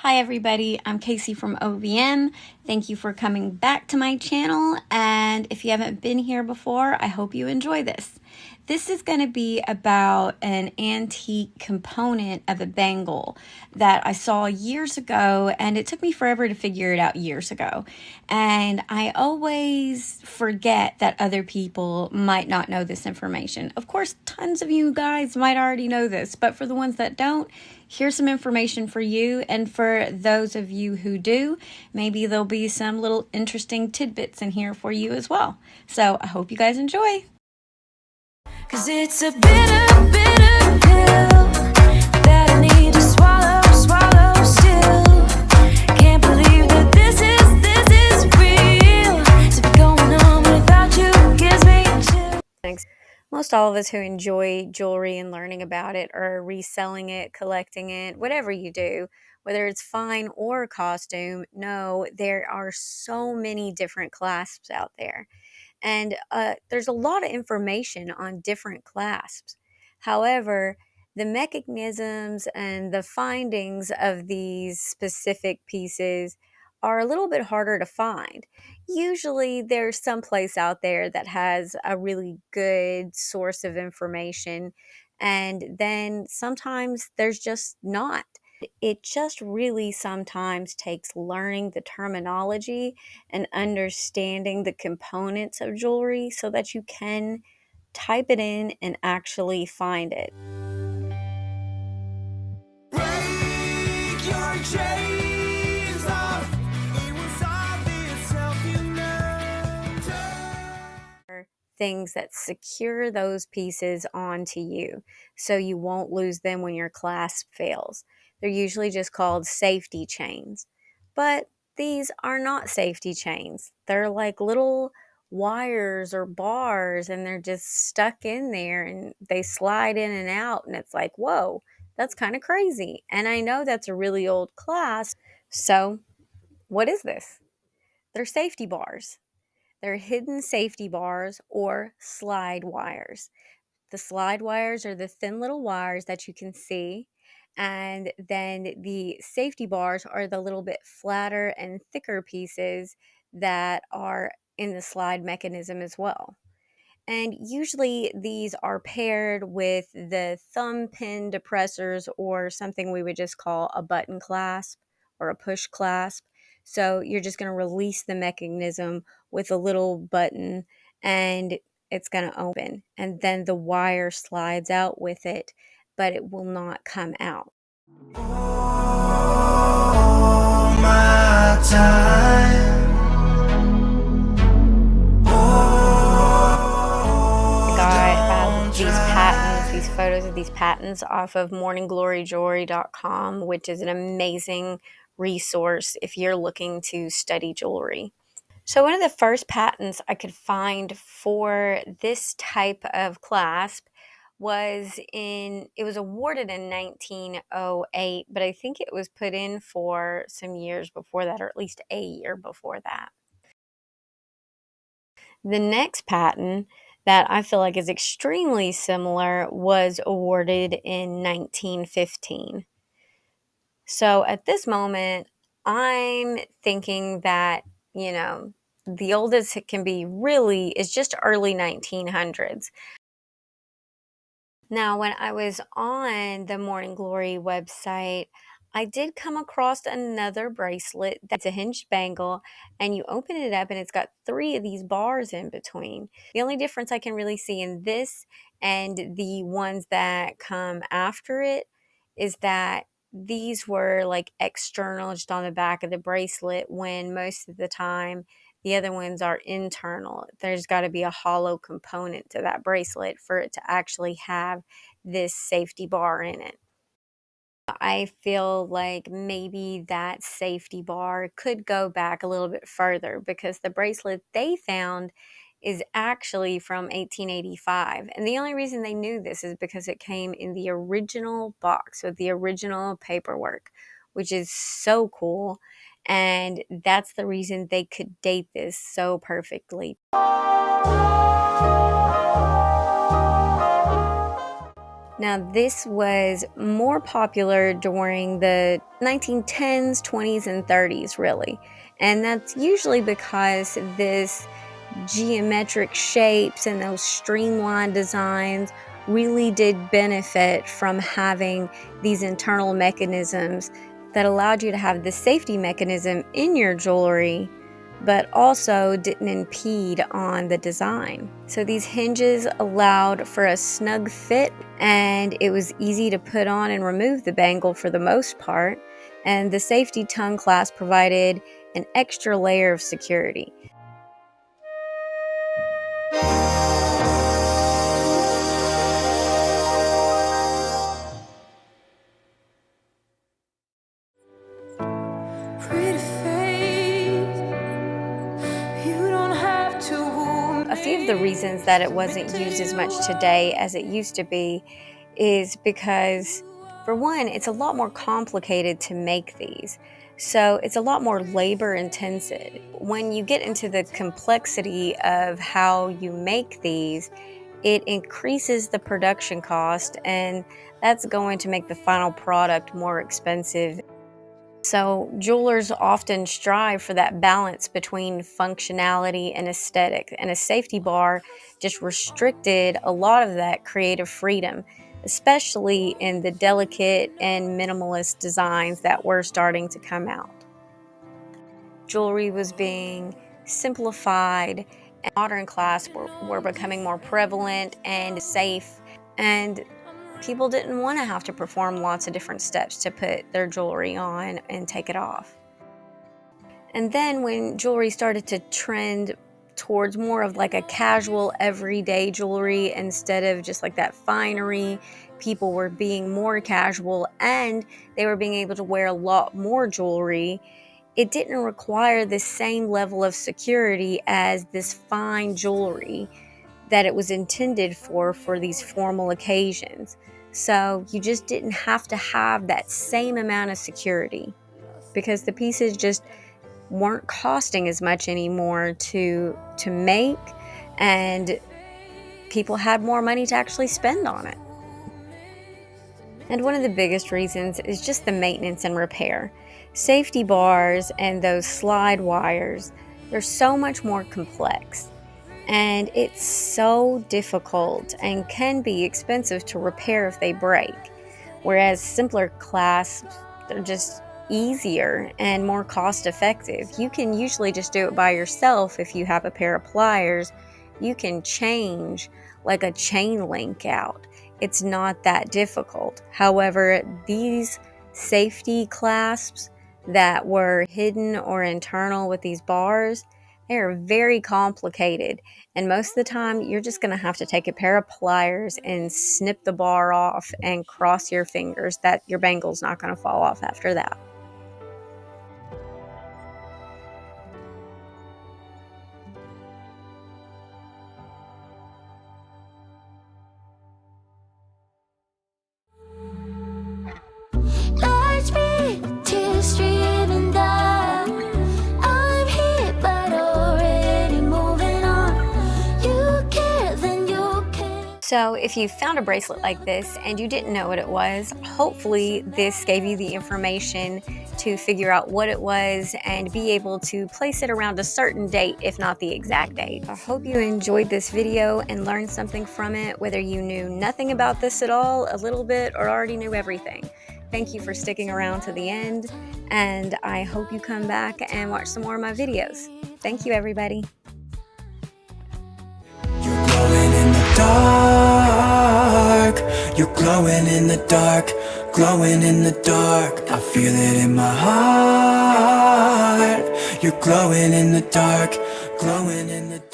Hi everybody, I'm Casey from OVM. Thank you for coming back to my channel, and if you haven't been here before, I hope you enjoy this. This is going to be about an antique component of a bangle that I saw years ago, and it took me forever to figure it out years ago. And I always forget that other people might not know this information. Of course, tons of you guys might already know this, but for the ones that don't, here's some information for you, and for those of you who do, maybe there'll be some little interesting tidbits in here for you as well. So I hope you guys enjoy. 'Cause it's a bitter, bitter pill that I need to swallow, swallow still. Can't believe that this is real. To be going on without you gives me chills. Thanks. Most all of us who enjoy jewelry and learning about it are reselling it, collecting it, whatever you do, whether it's fine or costume, know there are so many different clasps out there. And there's a lot of information on different clasps. However, the mechanisms and the findings of these specific pieces are a little bit harder to find. Usually there's some place out there that has a really good source of information, and then sometimes there's just not. It just really sometimes takes learning the terminology and understanding the components of jewelry so that you can type it in and actually find it. Break your chains off. It was obvious things that secure those pieces onto you so you won't lose them when your clasp fails. They're usually just called safety chains, but these are not safety chains. They're like little wires or bars, and they're just stuck in there and they slide in and out, and it's like, whoa, that's kind of crazy. And I know that's a really old class. So what is this? They're safety bars. They're hidden safety bars or slide wires. The slide wires are the thin little wires that you can see, and then the safety bars are the little bit flatter and thicker pieces that are in the slide mechanism as well. And usually these are paired with the thumb pin depressors, or something we would just call a button clasp or a push clasp. So you're just going to release the mechanism with a little button, and it's going to open, and then the wire slides out with it, but it will not come out. All my time. These photos of these patents off of morninggloryjewelry.com, which is an amazing resource if you're looking to study jewelry. So one of the first patents I could find for this type of clasp it was awarded in 1908, but I think it was put in for some years before that, or at least a year before that. The next patent that I feel like is extremely similar was awarded in 1915. So at this moment, I'm thinking that, the oldest it can be really is just early 1900s. Now, when I was on the Morning Glory website, I did come across another bracelet that's a hinged bangle, and you open it up and it's got 3 of these bars in between. The only difference I can really see in this and the ones that come after it is that these were like external, just on the back of the bracelet, when most of the time the other ones are internal. There's got to be a hollow component to that bracelet for it to actually have this safety bar in it. I feel like maybe that safety bar could go back a little bit further, because the bracelet they found is actually from 1885. And the only reason they knew this is because it came in the original box with the original paperwork, which is so cool. And that's the reason they could date this so perfectly. Now, this was more popular during the 1910s, 20s, and 30s, really. And that's usually because this geometric shapes and those streamlined designs really did benefit from having these internal mechanisms that allowed you to have the safety mechanism in your jewelry, but also didn't impede on the design. So these hinges allowed for a snug fit, and it was easy to put on and remove the bangle for the most part, and the safety tongue clasp provided an extra layer of security. A few of the reasons that it wasn't used as much today as it used to be is because, for one, it's a lot more complicated to make these. So it's a lot more labor intensive. When you get into the complexity of how you make these, it increases the production cost, and that's going to make the final product more expensive. So jewelers often strive for that balance between functionality and aesthetic, and a safety bar just restricted a lot of that creative freedom, especially in the delicate and minimalist designs that were starting to come out. Jewelry was being simplified, and modern clasps were becoming more prevalent and safe, and people didn't want to have to perform lots of different steps to put their jewelry on and take it off. And then when jewelry started to trend towards more of like a casual everyday jewelry instead of just like that finery, people were being more casual and they were being able to wear a lot more jewelry. It didn't require the same level of security as this fine jewelry that it was intended for these formal occasions. So you just didn't have to have that same amount of security because the pieces just weren't costing as much anymore to make, and people had more money to actually spend on it. And one of the biggest reasons is just the maintenance and repair. Safety bars and those slide wires, they're so much more complex. And it's so difficult and can be expensive to repair if they break. Whereas simpler clasps, they're just easier and more cost effective. You can usually just do it by yourself if you have a pair of pliers. You can change like a chain link out. It's not that difficult. However, these safety clasps that were hidden or internal with these bars, they are very complicated, and most of the time you're just going to have to take a pair of pliers and snip the bar off and cross your fingers that your bangle's not going to fall off after that. So if you found a bracelet like this and you didn't know what it was, hopefully this gave you the information to figure out what it was and be able to place it around a certain date, if not the exact date. I hope you enjoyed this video and learned something from it, whether you knew nothing about this at all, a little bit, or already knew everything. Thank you for sticking around to the end, and I hope you come back and watch some more of my videos. Thank you, everybody. Dark, you're glowing in the dark, glowing in the dark. I feel it in my heart. You're glowing in the dark, glowing in the dark.